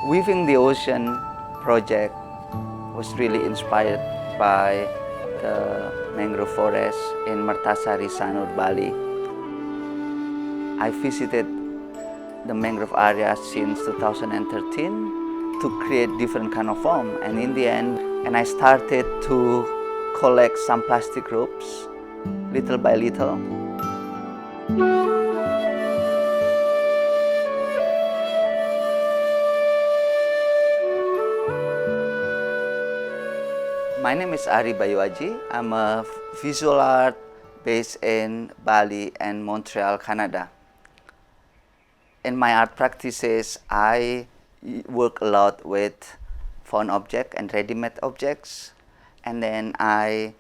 Weaving the Ocean project was really inspired by the mangrove forest in Mertasari, Sanur, Bali. I visited the mangrove area since 2013 to create different kind of form, and in the end, I started to collect some plastic ropes, little by little. My name is Ari Bayuaji. I'm a visual art based in Bali and Montreal, Canada. In my art practices, I work a lot with found object and ready-made objects, and then I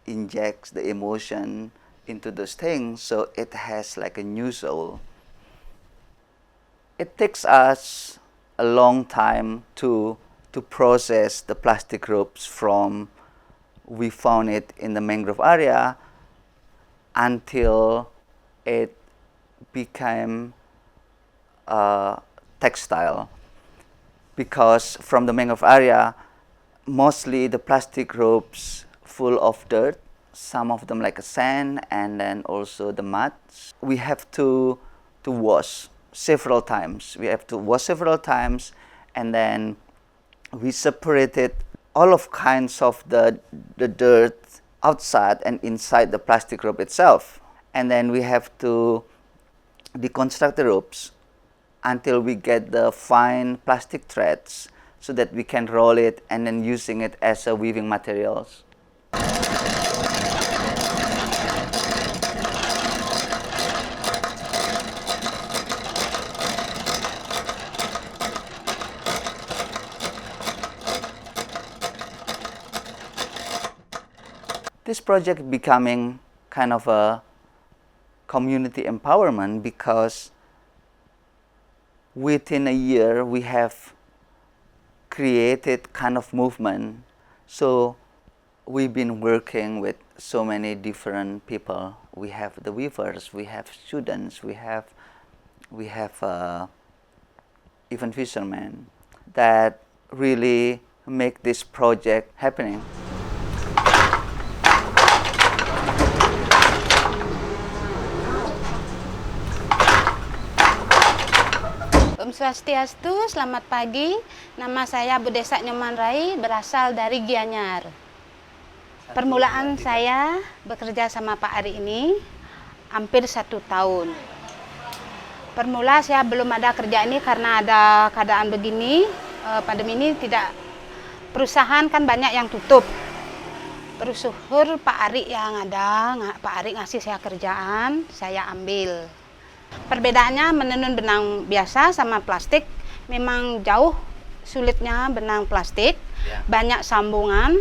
inject the emotion into those things so it has like a new soul. It takes us a long time to process the plastic ropes from we found it in the mangrove area until it became textile. Because from the mangrove area, mostly the plastic ropes full of dirt, some of them like a sand, and then also the mud. We have to wash several times. We have to wash several times, and then we separated all of kinds of the dirt outside and inside the plastic rope itself. And then we have to deconstruct the ropes until we get the fine plastic threads so that we can roll it and then using it as a weaving materials. This project becoming kind of a community empowerment because within a year we have created kind of movement. So we've been working with so many different people. We have the weavers, we have students, we have even fishermen that really make this project happening. Om Swastiastu, selamat pagi. Nama saya Budesa Nyoman Rai, berasal dari Gianyar. Permulaan saya bekerja sama Pak Ari ini hampir 1 tahun. Permula saya belum ada kerja ini karena ada keadaan begini, pandemi ini tidak, perusahaan kan banyak yang tutup. Bersyukur Pak Ari yang ada, Pak Ari ngasih saya kerjaan, saya ambil. Perbedaannya menenun benang biasa sama plastik, memang jauh sulitnya benang plastik, banyak sambungan,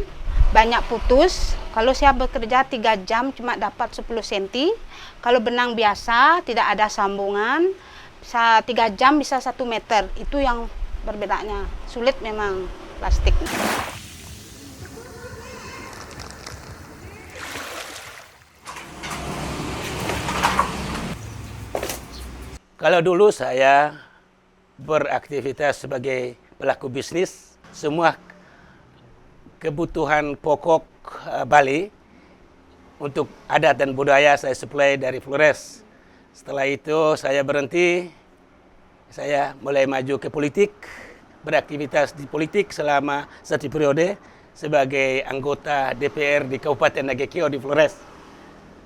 banyak putus. Kalau saya bekerja 3 jam cuma dapat 10 cm, kalau benang biasa tidak ada sambungan, 3 jam bisa 1 meter, itu yang perbedaannya, sulit memang plastik. Kalau dulu saya beraktivitas sebagai pelaku bisnis, semua kebutuhan pokok Bali untuk adat dan budaya saya supply dari Flores. Setelah itu saya berhenti, saya mulai maju ke politik, beraktivitas di politik selama 1 periode sebagai anggota DPR di Kabupaten Nagekeo di Flores.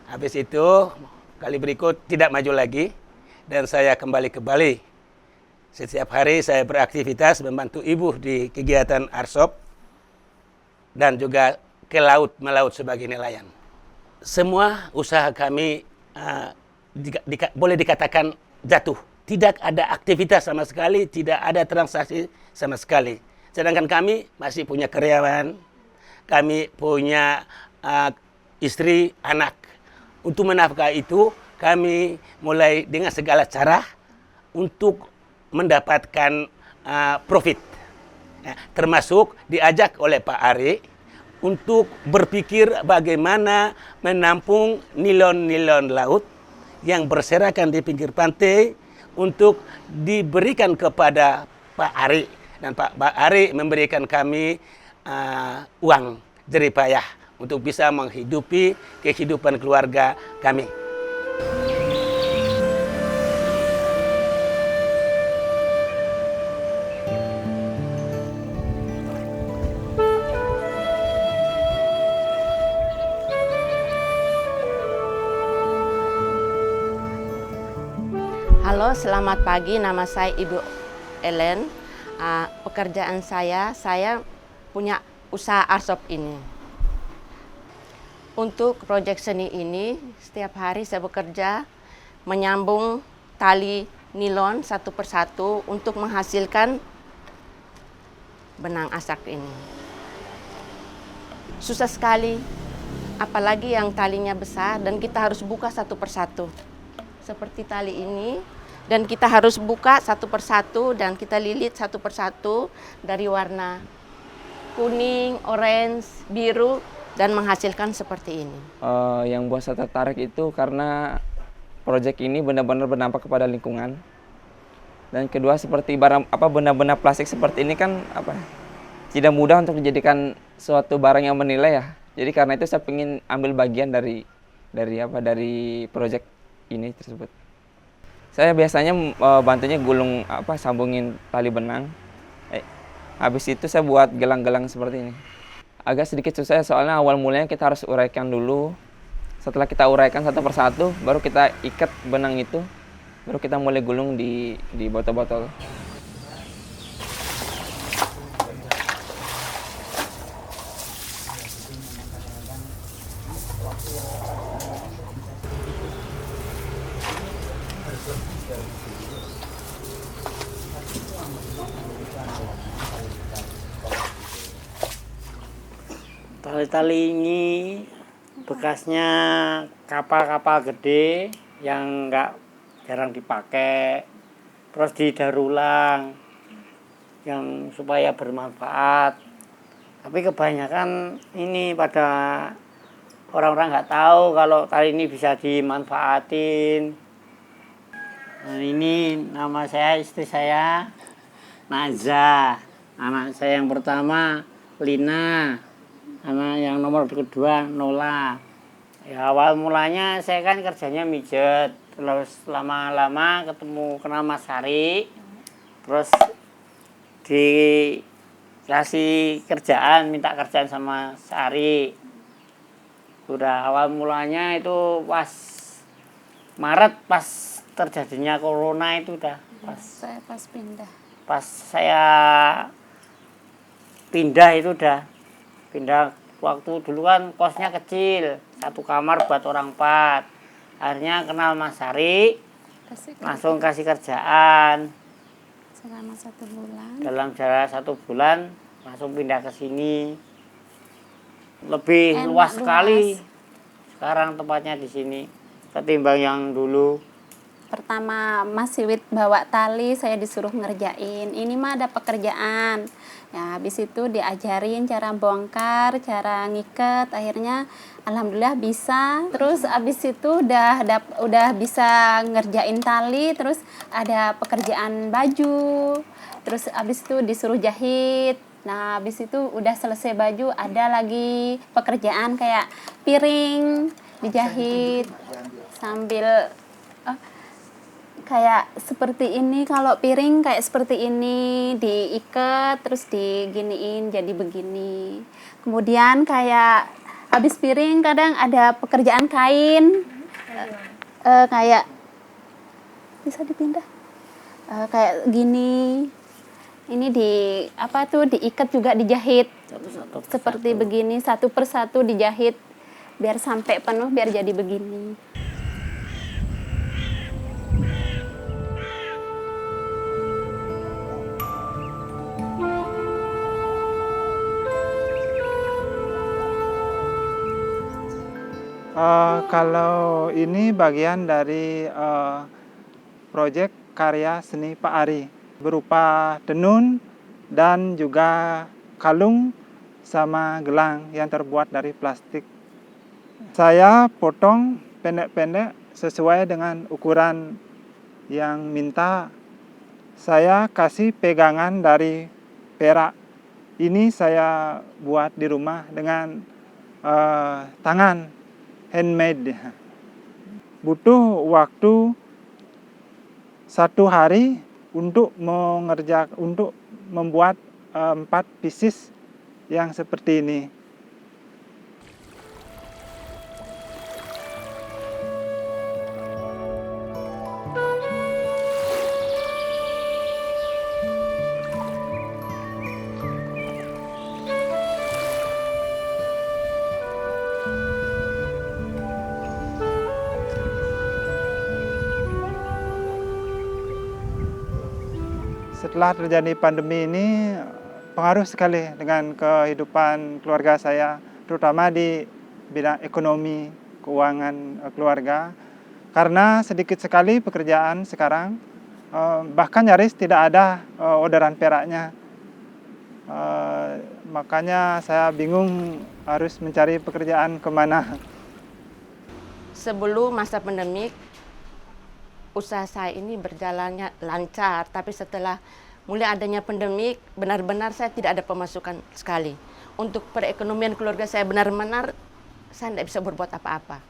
Habis itu, kali berikut tidak maju lagi, dan saya kembali ke Bali. Setiap hari saya beraktivitas membantu ibu di kegiatan arsop dan juga ke laut melaut sebagai nelayan. Semua usaha kami boleh dikatakan jatuh. Tidak ada aktivitas sama sekali, tidak ada transaksi sama sekali. Sedangkan kami masih punya karyawan, kami punya istri, anak. Untuk menafkahi itu, kami mulai dengan segala cara untuk mendapatkan profit. Ya, termasuk diajak oleh Pak Ari untuk berpikir bagaimana menampung nilon-nilon laut yang berserakan di pinggir pantai untuk diberikan kepada Pak Ari. Dan Pak Ari memberikan kami uang jeripayah untuk bisa menghidupi kehidupan keluarga kami. Halo, selamat pagi. Nama saya Ibu Ellen. Pekerjaan saya punya usaha arsop ini. Untuk proyek seni ini, setiap hari saya bekerja menyambung tali nilon satu persatu untuk menghasilkan benang asak ini. Susah sekali, apalagi yang talinya besar dan kita harus buka satu persatu. Seperti tali ini, dan kita harus buka satu persatu dan kita lilit satu persatu dari warna kuning, orange, biru, dan menghasilkan seperti ini. Yang buat saya tertarik itu karena proyek ini benar-benar berdampak kepada lingkungan. Dan kedua, seperti benda-benda plastik seperti ini kan tidak mudah untuk dijadikan suatu barang yang bernilai ya. Jadi karena itu saya ingin ambil bagian dari proyek ini tersebut. Saya biasanya bantunya gulung sambungin tali benang. Habis itu saya buat gelang-gelang seperti ini. Agak sedikit susah soalnya awal mulanya kita harus uraikan dulu. Setelah kita uraikan satu persatu, baru kita ikat benang itu, baru kita mulai gulung di botol-botol. Tali-tali ini bekasnya kapal-kapal gede yang jarang dipakai, terus didaur ulang yang supaya bermanfaat. Tapi kebanyakan ini pada orang-orang nggak tahu kalau tali ini bisa dimanfaatin. Nah, ini nama saya, istri saya Naza, anak saya yang pertama Lina, anak yang nomor kedua Nola. Ya, awal mulanya saya kan kerjanya mijet, terus lama-lama kenal Mas Hari, terus dikasih kerjaan, minta kerjaan sama Sari. Udah awal mulanya itu pas Maret, pas terjadinya corona itu udah pas saya pindah itu udah pindah. Waktu dulu kan kosnya kecil, satu kamar buat orang 4. Akhirnya kenal Mas Hari, langsung kasih kerjaan. Selama 1 bulan. Dalam jarak 1 bulan langsung pindah ke sini. Lebih luas sekali sekarang tempatnya di sini ketimbang yang dulu. Pertama Mas Siwit bawa tali, saya disuruh ngerjain. Ini mah ada pekerjaan. Ya, habis itu diajarin cara bongkar, cara ngiket. Akhirnya alhamdulillah bisa. Terus habis itu udah bisa ngerjain tali, terus ada pekerjaan baju. Terus habis itu disuruh jahit. Nah, habis itu udah selesai baju, ada lagi pekerjaan kayak piring dijahit sambil kayak seperti ini. Kalau piring kayak seperti ini diikat terus diginiin jadi begini. Kemudian kayak habis piring kadang ada pekerjaan kain, kayak bisa dipindah kayak gini. Ini diikat juga dijahit seperti begini, satu persatu dijahit biar sampai penuh, biar jadi begini. Kalau ini bagian dari proyek karya seni Pak Ari, berupa tenun dan juga kalung sama gelang yang terbuat dari plastik. Saya potong pendek-pendek sesuai dengan ukuran yang minta. Saya kasih pegangan dari perak. Ini saya buat di rumah dengan tangan, handmade. Butuh waktu 1 hari untuk membuat 4 pieces yang seperti ini. Setelah terjadi pandemi ini, pengaruh sekali dengan kehidupan keluarga saya, terutama di bidang ekonomi, keuangan keluarga. Karena sedikit sekali pekerjaan sekarang, bahkan nyaris tidak ada orderan peraknya. Makanya saya bingung harus mencari pekerjaan kemana. Sebelum masa pandemik, usaha saya ini berjalannya lancar, tapi setelah mulai adanya pandemik, benar-benar saya tidak ada pemasukan sekali. Untuk perekonomian keluarga saya benar-benar saya tidak bisa berbuat apa-apa.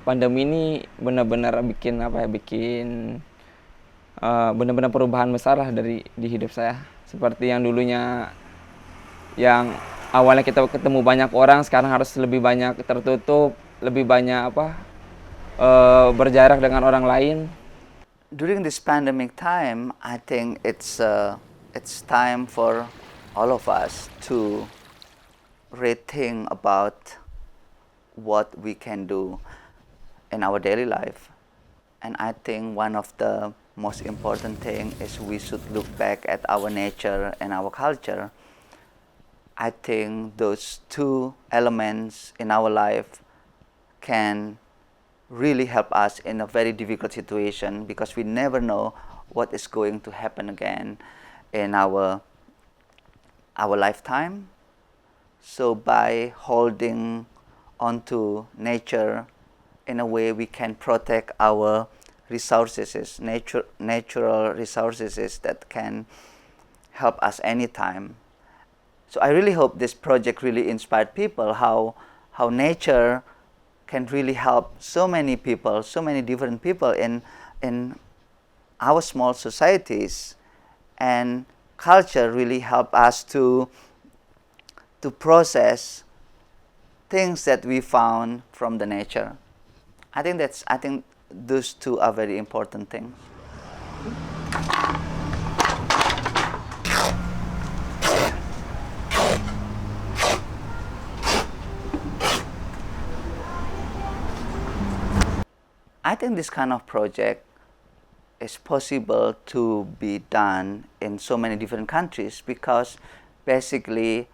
Pandemi ini benar-benar benar-benar perubahan besar lah di hidup saya. Seperti yang dulunya, yang awalnya kita ketemu banyak orang, sekarang harus lebih banyak tertutup, lebih banyak berjarak dengan orang lain. During this pandemic time, I think it's time for all of us to rethink about what we can do in our daily life. And I think one of the most important thing is we should look back at our nature and our culture. I think those two elements in our life can really help us in a very difficult situation, because we never know what is going to happen again in our lifetime. So by holding onto nature, in a way we can protect our resources, natural resources that can help us anytime. So I really hope this project really inspired people how nature can really help so many people, so many different people in our small societies, and culture really help us to process things that we found from the nature. I think those two are very important things. I think this kind of project is possible to be done in so many different countries, because basically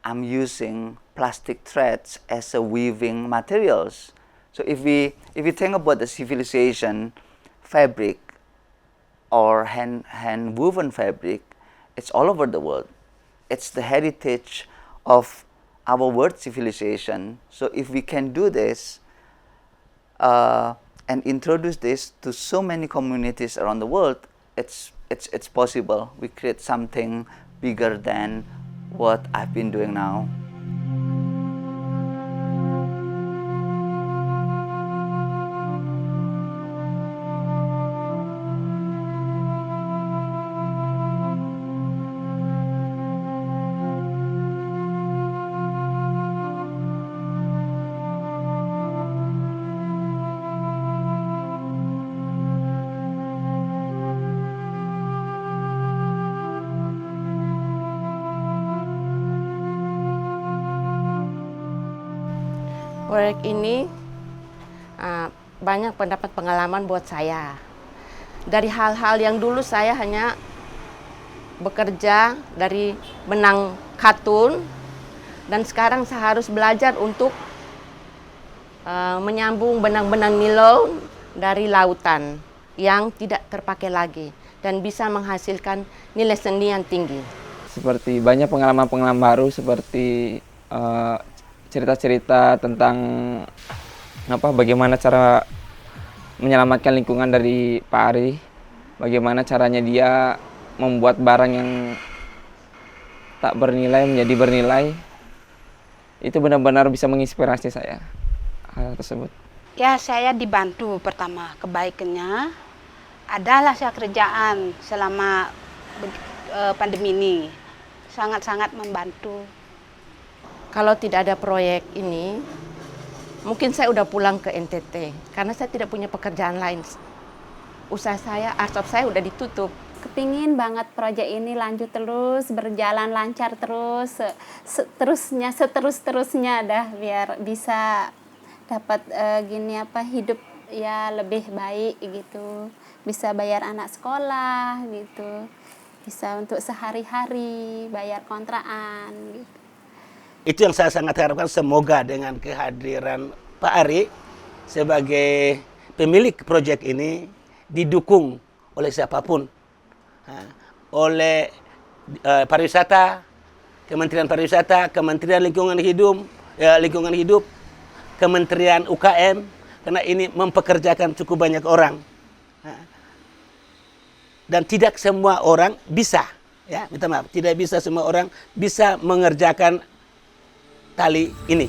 I'm using plastic threads as a weaving materials. So if we think about the civilization fabric or hand woven fabric, it's all over the world. It's the heritage of our world civilization. So if we can do this, and introduce this to so many communities around the world, it's possible. We create something bigger than what I've been doing now. Proyek ini banyak pendapat pengalaman buat saya. Dari hal-hal yang dulu saya hanya bekerja dari benang katun, dan sekarang saya harus belajar untuk menyambung benang-benang nilon dari lautan yang tidak terpakai lagi dan bisa menghasilkan nilai seni yang tinggi. Seperti banyak pengalaman-pengalaman baru seperti cerita-cerita tentang bagaimana cara menyelamatkan lingkungan dari Pak Ari, bagaimana caranya dia membuat barang yang tak bernilai menjadi bernilai. Itu benar-benar bisa menginspirasi saya hal tersebut. Ya, saya dibantu pertama. Kebaikannya adalah saya kerjaan selama pandemi ini. Sangat-sangat membantu. Kalau tidak ada proyek ini, mungkin saya udah pulang ke NTT karena saya tidak punya pekerjaan lain. Usaha saya, art shop saya udah ditutup. Kepingin banget proyek ini lanjut terus, berjalan lancar terus, seterusnya dah, biar bisa dapat hidup ya lebih baik gitu, bisa bayar anak sekolah gitu, bisa untuk sehari-hari bayar kontrakan gitu. Itu yang saya sangat harapkan, semoga dengan kehadiran Pak Ari sebagai pemilik proyek ini didukung oleh siapapun, oleh pariwisata, Kementerian Pariwisata, Kementerian Lingkungan Hidup, Kementerian UKM, karena ini mempekerjakan cukup banyak orang. Dan tidak semua orang bisa, ya, minta maaf, tidak bisa semua orang bisa mengerjakan tali ini.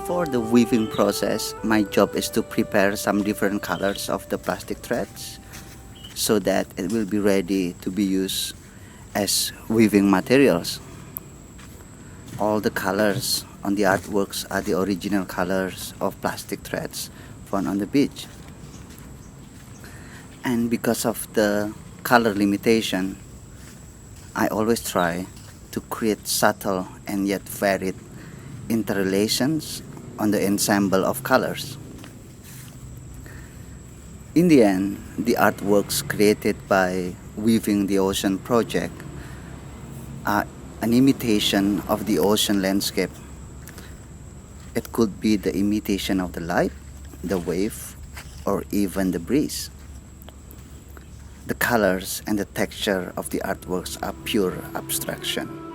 For the weaving process, my job is to prepare some different colors of the plastic threads so that it will be ready to be used as weaving materials. All the colors on the artworks are the original colors of plastic threads found on the beach. And because of the color limitation, I always try to create subtle and yet varied interrelations on the ensemble of colors. In the end, the artworks created by Weaving the Ocean project are an imitation of the ocean landscape. It could be the imitation of the light, the wave, or even the breeze. The colors and the texture of the artworks are pure abstraction.